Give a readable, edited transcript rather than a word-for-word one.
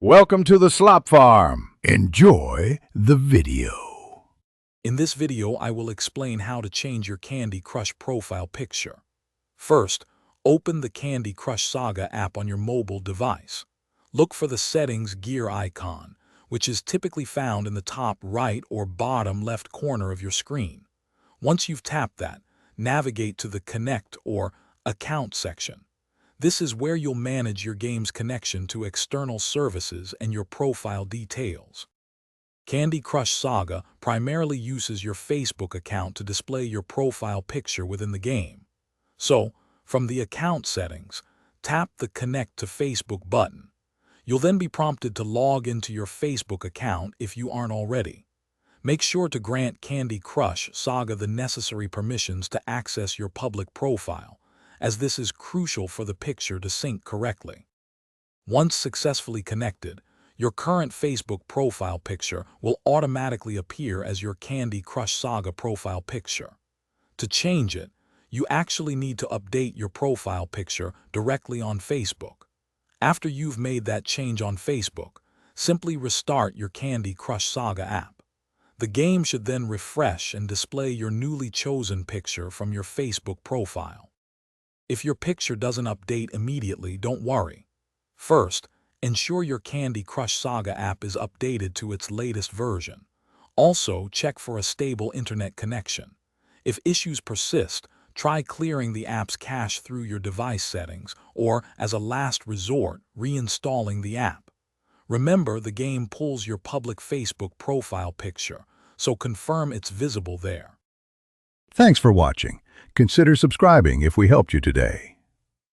Welcome to the Slop Farm. Enjoy the video. In this video, I will explain how to change your Candy Crush profile picture. First, open the Candy Crush Saga app on your mobile device. Look for the Settings gear icon, which is typically found in the top right or bottom left corner of your screen. Once you've tapped that, navigate to the Connect or Account section. This is where you'll manage your game's connection to external services and your profile details. Candy Crush Saga primarily uses your Facebook account to display your profile picture within the game. So, from the account settings, tap the Connect to Facebook button. You'll then be prompted to log into your Facebook account if you aren't already. Make sure to grant Candy Crush Saga the necessary permissions to access your public profile, as this is crucial for the picture to sync correctly. Once successfully connected, your current Facebook profile picture will automatically appear as your Candy Crush Saga profile picture. To change it, you actually need to update your profile picture directly on Facebook. After you've made that change on Facebook, simply restart your Candy Crush Saga app. The game should then refresh and display your newly chosen picture from your Facebook profile. If your picture doesn't update immediately, don't worry. First, ensure your Candy Crush Saga app is updated to its latest version. Also, check for a stable internet connection. If issues persist, try clearing the app's cache through your device settings, or, as a last resort, reinstalling the app. Remember, the game pulls your public Facebook profile picture, so confirm it's visible there. Thanks for watching. Consider subscribing if we helped you today.